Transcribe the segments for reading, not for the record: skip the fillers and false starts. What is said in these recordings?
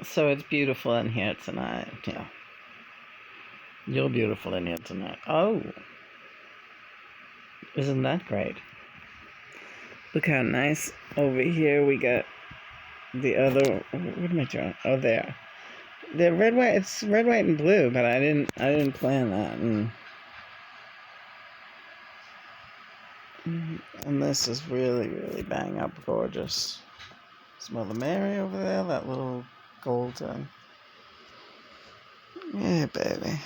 So it's beautiful in here tonight. Yeah. You're beautiful in here tonight. Oh, isn't that great? Look how nice. Over here we got the other. What am I doing? Oh, there. The red, white. It's red, white, and blue, but I didn't plan that. And this is really, really bang up gorgeous. Smell the Mary over there. That little golden. Yeah, baby.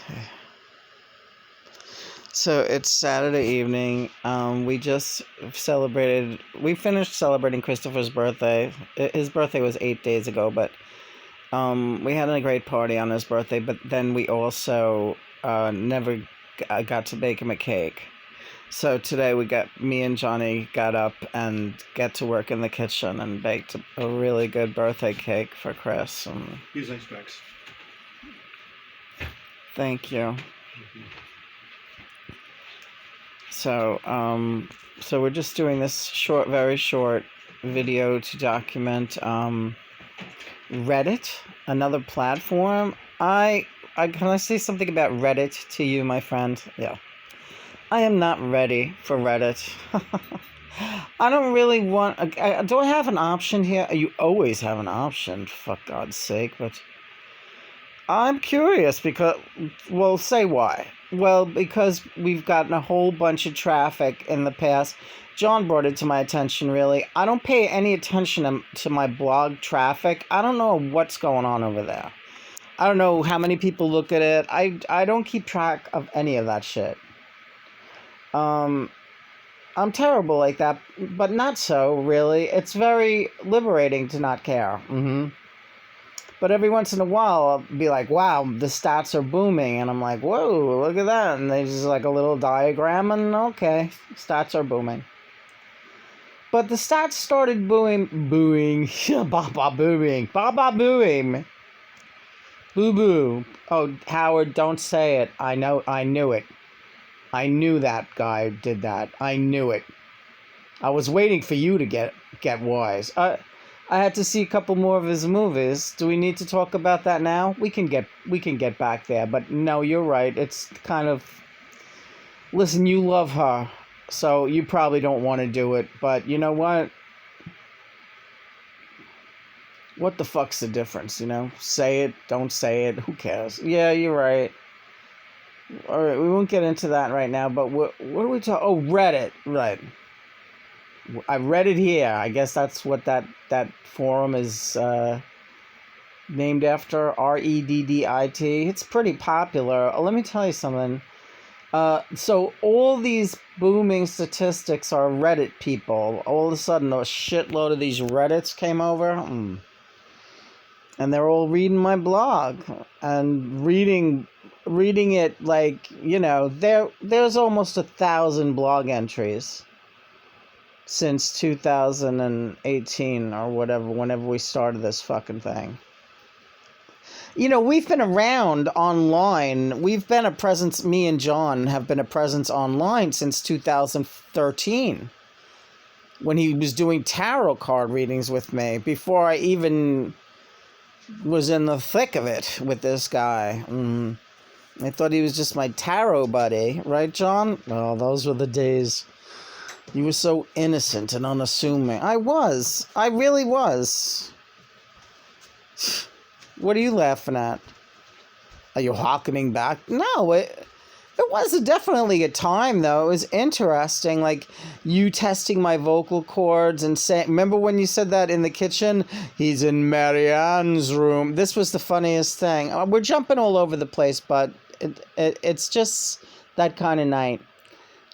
So it's Saturday evening. We just celebrated. We finished celebrating Christopher's birthday. His birthday was 8 days ago, but we had a great party on his birthday. But then we also never got to bake him a cake. So today me and Johnny got up and got to work in the kitchen and baked a really good birthday cake for Chris. Use ice packs. Thank you. So, so we're just doing this very short video to document Reddit, another platform. Can I say something about Reddit to you, my friend? Yeah. I am not ready for Reddit. I don't really want... do I have an option here? You always have an option, for God's sake, but... I'm curious because... Well, say why. Well, because we've gotten a whole bunch of traffic in the past. John brought it to my attention, really. I don't pay any attention to my blog traffic. I don't know what's going on over there. I don't know how many people look at it. I don't keep track of any of that shit. I'm terrible like that, but not so, really. It's very liberating to not care. But every once in a while, I'll be like, wow, the stats are booming. And I'm like, whoa, look at that. And there's just like a little diagram, and okay, stats are booming. But the stats started booing, ba-ba booing. Boo-boo. Oh, Howard, don't say it. I knew it. I knew that guy did that. I knew it. I was waiting for you to get wise. I had to see a couple more of his movies. Do we need to talk about that now? We can get back there, but no, you're right. It's kind of... Listen, you love her, so you probably don't want to do it, but you know what? What the fuck's the difference, you know? Say it, don't say it, who cares? Yeah, you're right. Alright, we won't get into that right now, but what are we talking... Oh, Reddit, right. I read it here. I guess that's what that forum is named after. Reddit. It's pretty popular. Let me tell you something. So all these booming statistics are Reddit people. All of a sudden, a shitload of these Reddits came over. And they're all reading my blog. And reading it like, you know, there's almost 1,000 blog entries since 2018 or whatever, whenever we started this fucking thing. You know, we've been around online. We've been a presence, me and John have been a presence online since 2013. When he was doing tarot card readings with me, before I even was in the thick of it with this guy. I thought he was just my tarot buddy. Right, John? Oh, those were the days. You were so innocent and unassuming. I was. I really was. What are you laughing at? Are you hearkening back? No, it was definitely a time, though. It was interesting, like, you testing my vocal cords and saying... Remember when you said that in the kitchen? He's in Marianne's room. This was the funniest thing. We're jumping all over the place, but it's just that kind of night.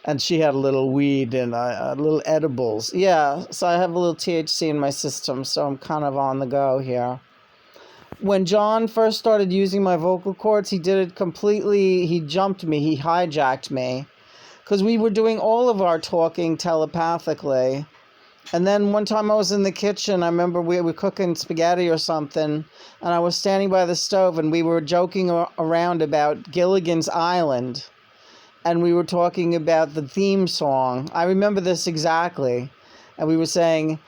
And she had a little weed and a little edibles. Yeah, so I have a little THC in my system, so I'm kind of on the go here. When John first started using my vocal cords, he did it completely... He jumped me. He hijacked me. Because we were doing all of our talking telepathically. And then one time I was in the kitchen. I remember we were cooking spaghetti or something. And I was standing by the stove, and we were joking around about Gilligan's Island. And we were talking about the theme song. I remember this exactly. And we were saying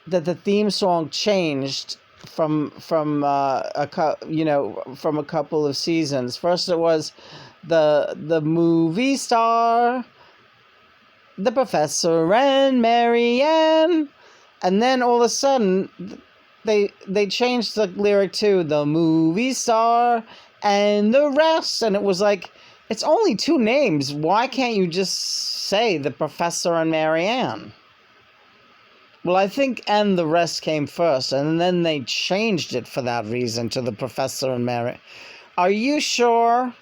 that the theme song changed from a couple of seasons. First, it was the movie star, the Professor and Marianne, and then all of a sudden they changed the lyric to the movie star and the rest, and it was like, it's only two names. Why can't you just say the Professor and Marianne? Well, I think and the rest came first, and then they changed it for that reason to the Professor and Mary. Are you sure?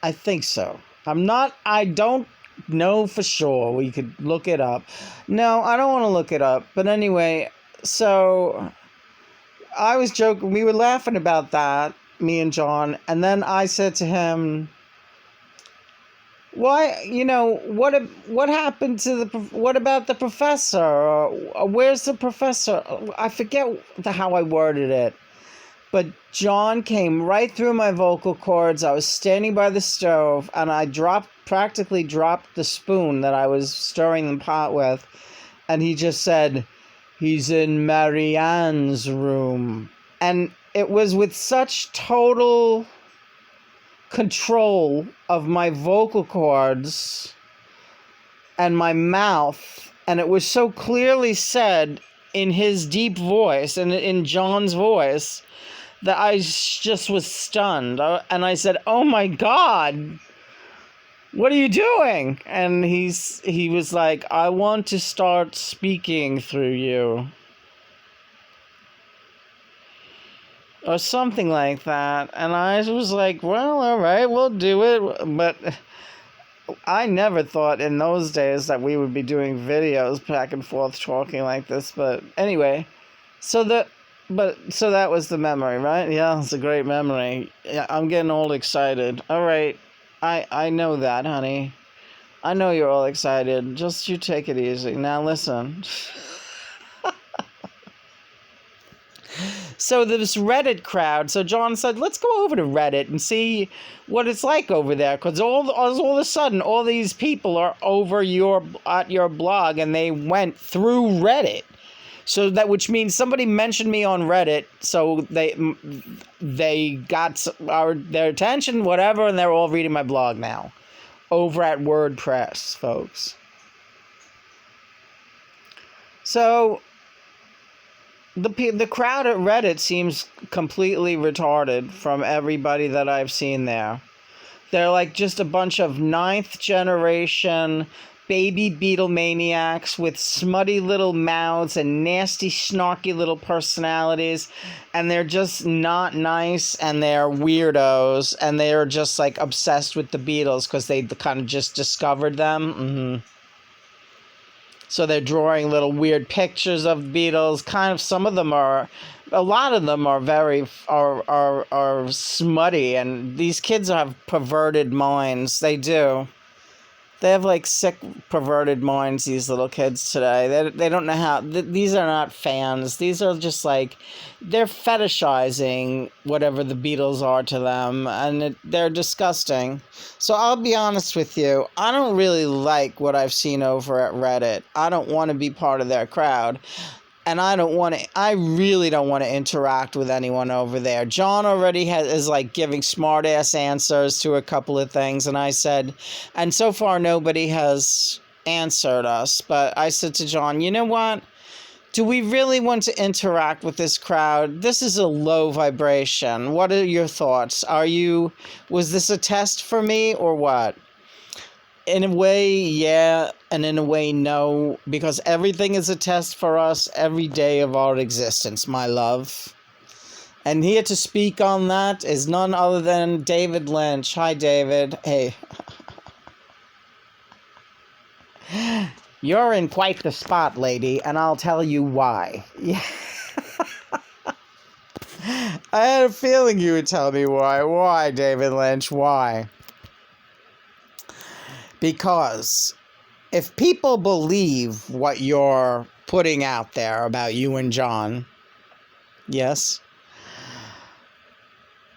I think so. I don't know for sure. We could look it up. No, I don't want to look it up. But anyway, so I was joking. We were laughing about that, me and John, and then I said to him, why, what happened to what about the professor? Or where's the professor? I forget how I worded it. But John came right through my vocal cords. I was standing by the stove, and I practically dropped the spoon that I was stirring the pot with. And he just said, he's in Marianne's room. And it was with such total control of my vocal cords and my mouth, and it was so clearly said in his deep voice and in John's voice that I just was stunned. And I said, oh my God, what are you doing? And he was like, I want to start speaking through you. Or something like that. And I was like, well, all right, we'll do it. But I never thought in those days that we would be doing videos back and forth talking like this. But anyway, so that was the memory, right? Yeah, it's a great memory. Yeah, I'm getting all excited. All right, I know that, honey. I know you're all excited. Just you take it easy. Now listen. So this Reddit crowd, so John said, let's go over to Reddit and see what it's like over there. Because all of a sudden, all these people are over at your blog, and they went through Reddit. So which means somebody mentioned me on Reddit, so they got their attention, whatever, and they're all reading my blog now. Over at WordPress, folks. So the crowd at Reddit seems completely retarded from everybody that I've seen there. They're like just a bunch of 9th generation baby beetle maniacs with smutty little mouths and nasty, snarky little personalities. And they're just not nice, and they're weirdos, and they're just like obsessed with the Beatles because they kind of just discovered them. Mm-hmm. So they're drawing little weird pictures of Beatles. A lot of them are very smutty, and these kids have perverted minds. They do. They have like sick, perverted minds, these little kids today. They don't know how. These are not fans. These are just like, they're fetishizing whatever the Beatles are to them, and they're disgusting. So I'll be honest with you. I don't really like what I've seen over at Reddit. I don't want to be part of their crowd. And I really don't want to interact with anyone over there. John already is like giving smart ass answers to a couple of things. And I said, and so far nobody has answered us. But I said to John, you know what? Do we really want to interact with this crowd? This is a low vibration. What are your thoughts? Was this a test for me or what? In a way, yeah, and in a way, no, because everything is a test for us every day of our existence, my love. And here to speak on that is none other than David Lynch. Hi, David. Hey. You're in quite the spot, lady, and I'll tell you why. Yeah. I had a feeling you would tell me why. Why, David Lynch? Why? Because if people believe what you're putting out there about you and John, yes,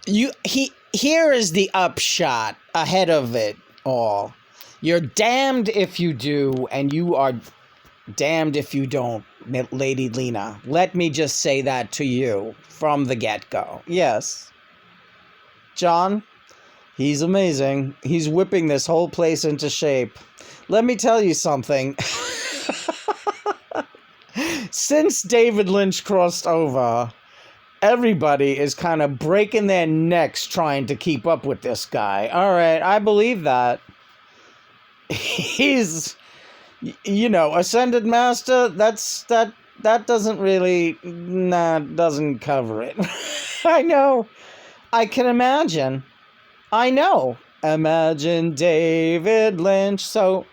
here is the upshot ahead of it all. You're damned if you do, and you are damned if you don't Lady Lena. Let me just say that to you from the get-go. Yes. John, he's amazing. He's whipping this whole place into shape. Let me tell you something. Since David Lynch crossed over, everybody is kind of breaking their necks trying to keep up with this guy. All right, I believe that. He's, Ascended Master, that doesn't really, doesn't cover it. I know. I can imagine. I know. Imagine David Lynch. So,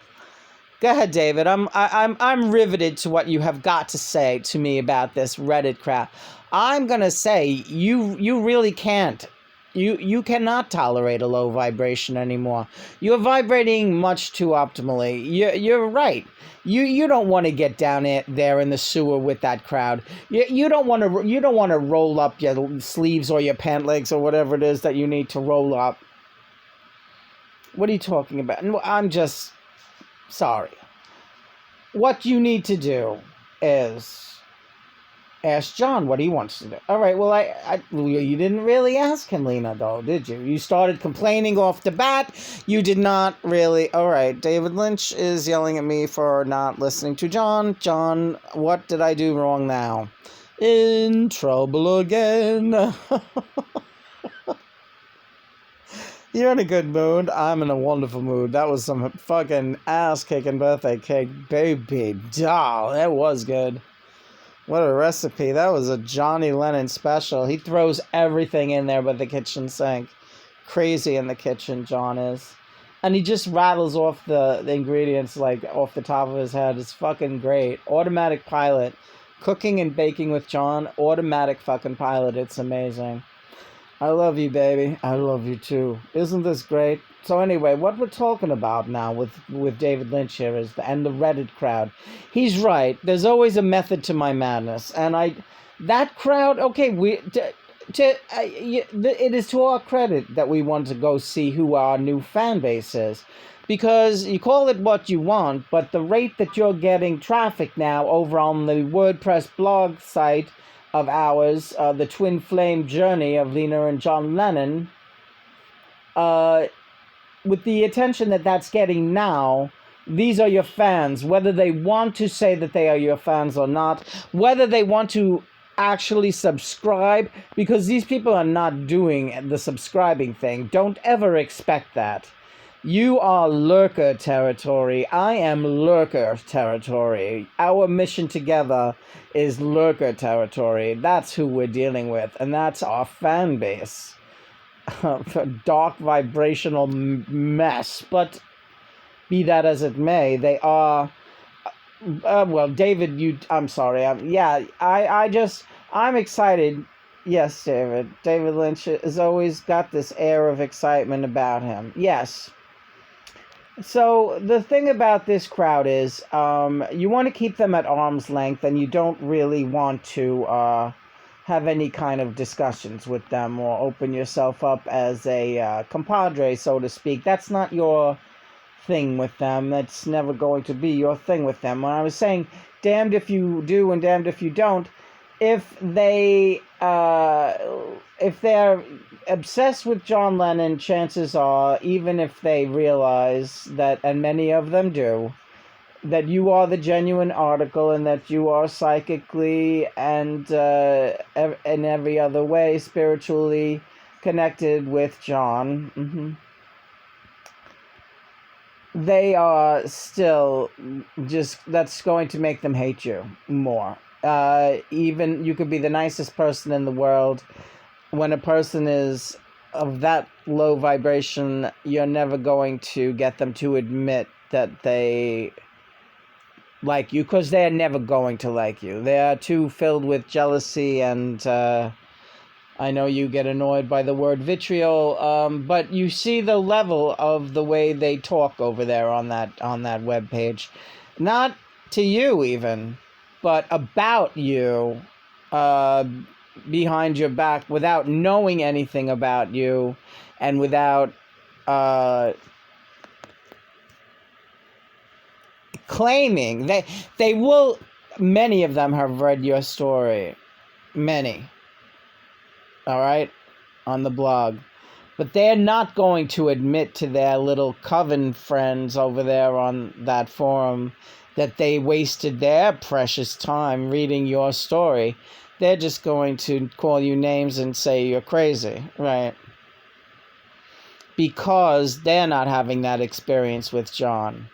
go ahead, David. I'm riveted to what you have got to say to me about this Reddit crap. I'm gonna say you really can't. You cannot tolerate a low vibration anymore. You're vibrating much too optimally. You're right. You don't want to get down there in the sewer with that crowd. You don't want to roll up your sleeves or your pant legs or whatever it is that you need to roll up. What are you talking about? I'm just sorry. What you need to do is ask John what he wants to do. All right, well, you didn't really ask him, Lena, though, did you? You started complaining off the bat. You did not really. All right, David Lynch is yelling at me for not listening to John. John, what did I do wrong now? In trouble again. You're in a good mood. I'm in a wonderful mood. That was some fucking ass-kicking birthday cake, baby doll. That was good. What a recipe. That was a Johnny Lennon special. He throws everything in there but the kitchen sink. Crazy in the kitchen, John is. And he just rattles off the ingredients like off the top of his head. It's fucking great. Automatic pilot. Cooking and baking with John. Automatic fucking pilot. It's amazing. I love you, baby. I love you too. Isn't this great? So anyway, what we're talking about now with David Lynch here is and the Reddit crowd. He's right. There's always a method to my madness, and that crowd. Okay, it is to our credit that we want to go see who our new fan base is, because you call it what you want, but the rate that you're getting traffic now over on the WordPress blog site of ours, the Twin Flame Journey of Lena and John Lennon, with the attention that that's getting now, these are your fans, whether they want to say that they are your fans or not, whether they want to actually subscribe, because these people are not doing the subscribing thing. Don't ever expect that. You are lurker territory. I am lurker territory. Our mission together is lurker territory. That's who we're dealing with, and that's our fan base. Dark vibrational mess, but be that as it may, they are. Well, David, I'm sorry. I'm excited. Yes, David. David Lynch has always got this air of excitement about him. Yes. So the thing about this crowd is, you want to keep them at arm's length, and you don't really want to have any kind of discussions with them or open yourself up as a compadre, so to speak. That's not your thing with them. That's never going to be your thing with them. When I was saying, damned if you do and damned if you don't, if they're obsessed with John Lennon, chances are, even if they realize that, and many of them do, that you are the genuine article and that you are psychically and in every other way spiritually connected with John, they are still just, that's going to make them hate you more. Even you could be the nicest person in the world. When a person is of that low vibration, you're never going to get them to admit that they like you, because they're never going to like you. They are too filled with jealousy, and I know you get annoyed by the word vitriol, but you see the level of the way they talk over there on that webpage. Not to you even, but about you, behind your back, without knowing anything about you, and without claiming. They will Many of them have read your story. Many. All right? On the blog. But they're not going to admit to their little coven friends over there on that forum that they wasted their precious time reading your story. They're just going to call you names and say you're crazy, right? Because they're not having that experience with John.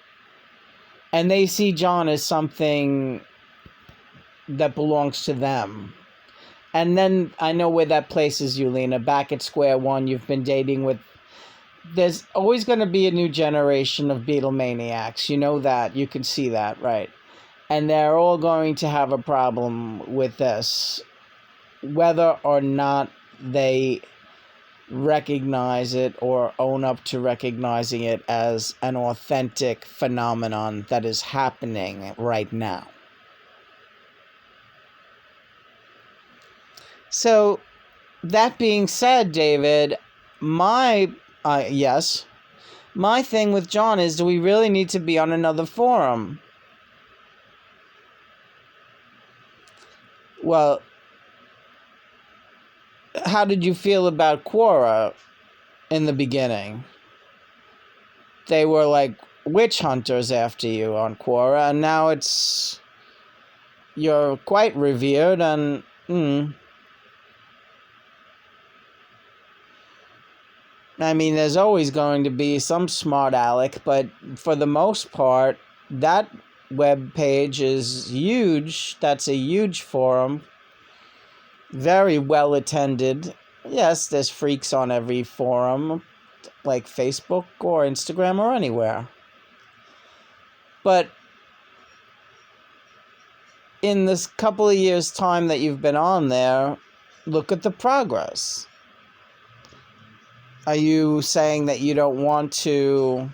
And they see John as something that belongs to them. And then I know where that places you, Lena. Back at square one, you've been dating with... There's always going to be a new generation of Beatlemaniacs. You know that. You can see that, right? And they're all going to have a problem with this. Whether or not they recognize it or own up to recognizing it as an authentic phenomenon that is happening right now. So, that being said, David, my thing with John is, do we really need to be on another forum? Well, how did you feel about Quora in the beginning? They were like witch hunters after you on Quora, and now you're quite revered, and I mean, there's always going to be some smart aleck, but for the most part, that web page is huge. That's a huge forum. Very well attended. Yes, there's freaks on every forum, like Facebook or Instagram or anywhere. But in this couple of years' time that you've been on there, look at the progress. Are you saying that you don't want to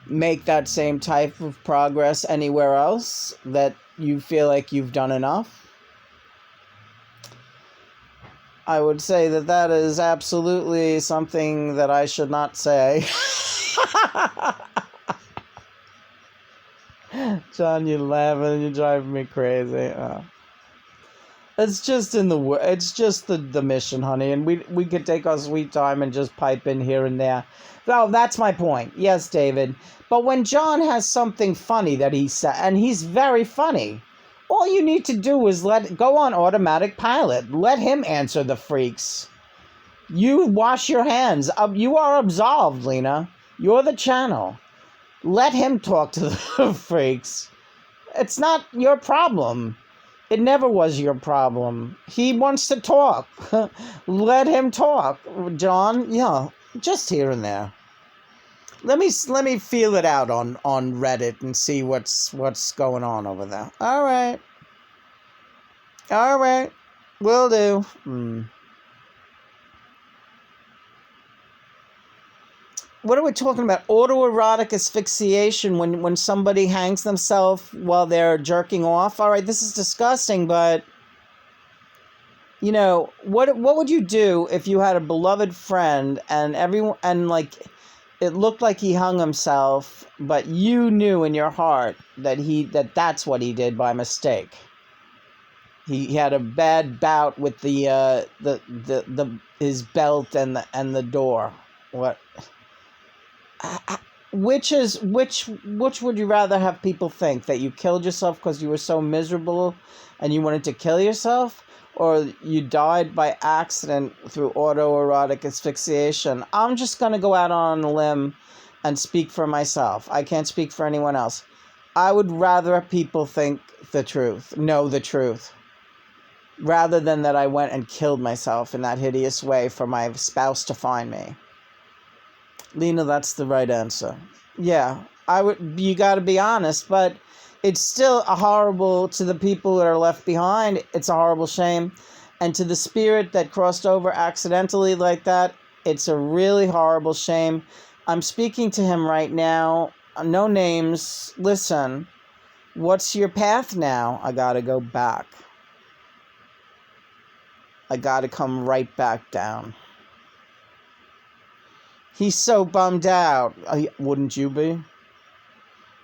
make that same type of progress anywhere else? That you feel like you've done enough? I would say that that is absolutely something that I should not say. John, you're laughing. You're driving me crazy. It's just the mission, honey, and we could take our sweet time and just pipe in here and there. Oh, that's my point. Yes, David. But when John has something funny that he said, and he's very funny, all you need to do is go on automatic pilot. Let him answer the freaks. You wash your hands. You are absolved, Lena. You're the channel. Let him talk to the freaks. It's not your problem. It never was your problem. He wants to talk. Let him talk, John. Yeah, just here and there. Let me feel it out on Reddit and see what's going on over there. All right. Will do. What are we talking about? Autoerotic asphyxiation when somebody hangs themselves while they're jerking off. All right, this is disgusting, but you know, what would you do if you had a beloved friend and everyone, and like it looked like he hung himself, but you knew in your heart that that's what he did by mistake. He had a bad bout with the his belt and the door. What? Which would you rather have people think? That you killed yourself because you were so miserable and you wanted to kill yourself, or you died by accident through autoerotic asphyxiation? I'm just going to go out on a limb and speak for myself. I can't speak for anyone else. I would rather people think the truth, know the truth, rather than that I went and killed myself in that hideous way for my spouse to find me. Lena, that's the right answer. Yeah, you got to be honest, but it's still a horrible, to the people that are left behind, it's a horrible shame. And to the spirit that crossed over accidentally like that, it's a really horrible shame. I'm speaking to him right now. No names. Listen, what's your path now? I got to go back. I got to come right back down. He's so bummed out. Wouldn't you be?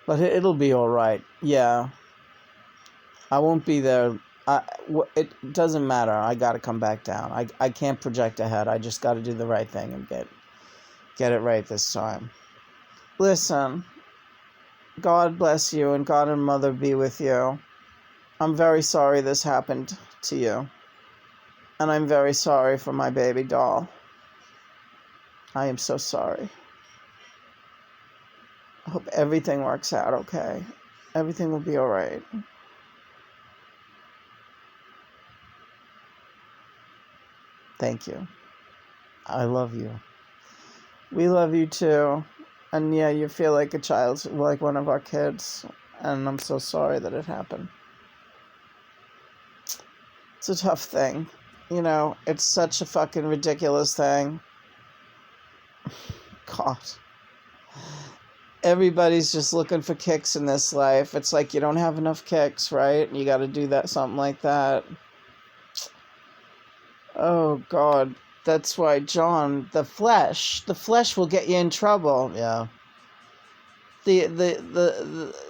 But it'll be all right. Yeah. I won't be there. It doesn't matter. I got to come back down. I can't project ahead. I just got to do the right thing and get it right this time. Listen, God bless you and God and Mother be with you. I'm very sorry this happened to you. And I'm very sorry for my baby doll. I am so sorry. I hope everything works out okay. Everything will be all right. Thank you. I love you. We love you too. And yeah, you feel like a child, like one of our kids. And I'm so sorry that it happened. It's a tough thing. You know, it's such a fucking ridiculous thing. God. Everybody's just looking for kicks in this life. It's like you don't have enough kicks, right? You got to do that, something like that. Oh, God. That's why, John, the flesh will get you in trouble. Yeah. The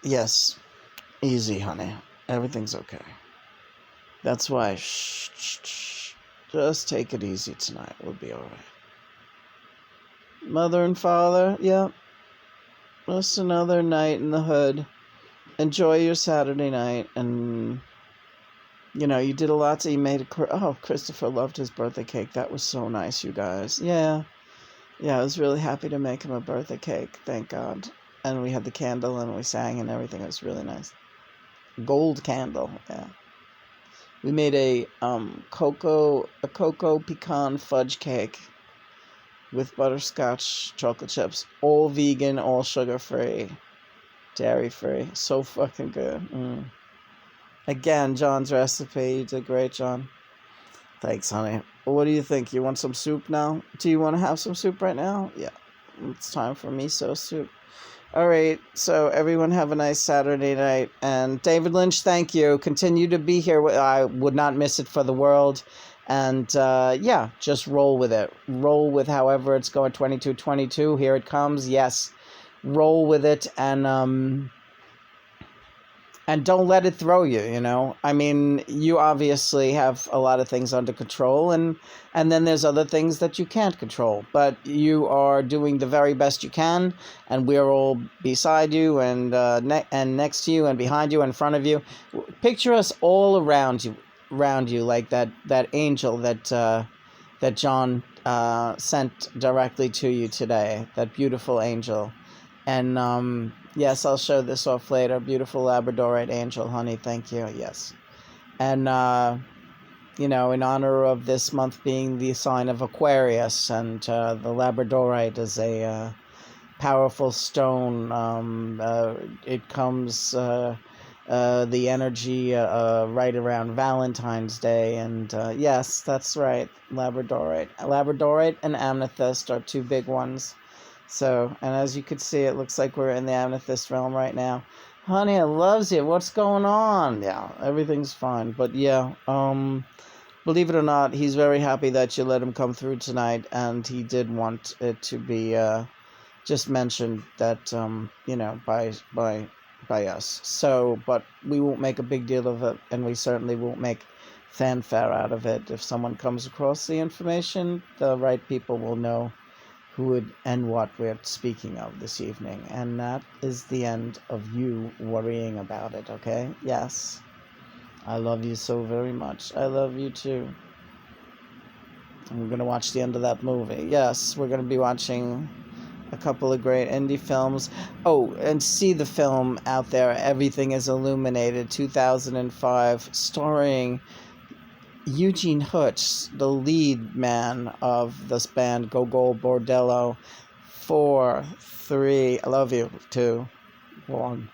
yes. Easy, honey. Everything's okay. That's why, shh. Just take it easy tonight. We'll be all right. Mother and father, yeah. Just another night in the hood. Enjoy your Saturday night. And, you know, you did a lot. You made Christopher loved his birthday cake. That was so nice, you guys. Yeah. Yeah, I was really happy to make him a birthday cake. Thank God. And we had the candle and we sang and everything. It was really nice. Gold candle, yeah. We made a cocoa pecan fudge cake with butterscotch chocolate chips, all vegan, all sugar free, dairy free. So fucking good. Again, John's recipe. You did great, John. Thanks, honey. What do you think? You want some soup now? Do you want to have some soup right now? Yeah. It's time for miso soup. All right, so everyone have a nice Saturday night. And David Lynch, thank you. Continue to be here. I would not miss it for the world. And yeah, just roll with it. Roll with however it's going. 2222, here it comes. Yes, roll with it. And don't let it throw you, you know? I mean, you obviously have a lot of things under control, and then there's other things that you can't control. But you are doing the very best you can, and we're all beside you, and next to you, and behind you, and in front of you. Picture us all around you, like that angel that John sent directly to you today, that beautiful angel. And yes, I'll show this off later. Beautiful Labradorite angel, honey. Thank you. Yes. And, you know, in honor of this month being the sign of Aquarius, and the Labradorite is a powerful stone. It comes, the energy right around Valentine's Day. And yes, that's right. Labradorite. Labradorite and amethyst are two big ones. So, and as you can see, it looks like we're in the amethyst realm right now. Honey, I loves you. What's going on? Yeah, everything's fine. But yeah, believe it or not, he's very happy that you let him come through tonight, and he did want it to be just mentioned that you know, by us. So, but we won't make a big deal of it, and we certainly won't make fanfare out of it. If someone comes across the information, the right people will know who and what we're speaking of this evening. And that is the end of you worrying about it, okay? Yes. I love you so very much. I love you too. And we're going to watch the end of that movie. Yes, we're going to be watching a couple of great indie films. Oh, and see the film out there, Everything is Illuminated, 2005, starring Eugene Hutch, the lead man of this band, Gogol Bordello. 4, 3, I love you, 2, 1.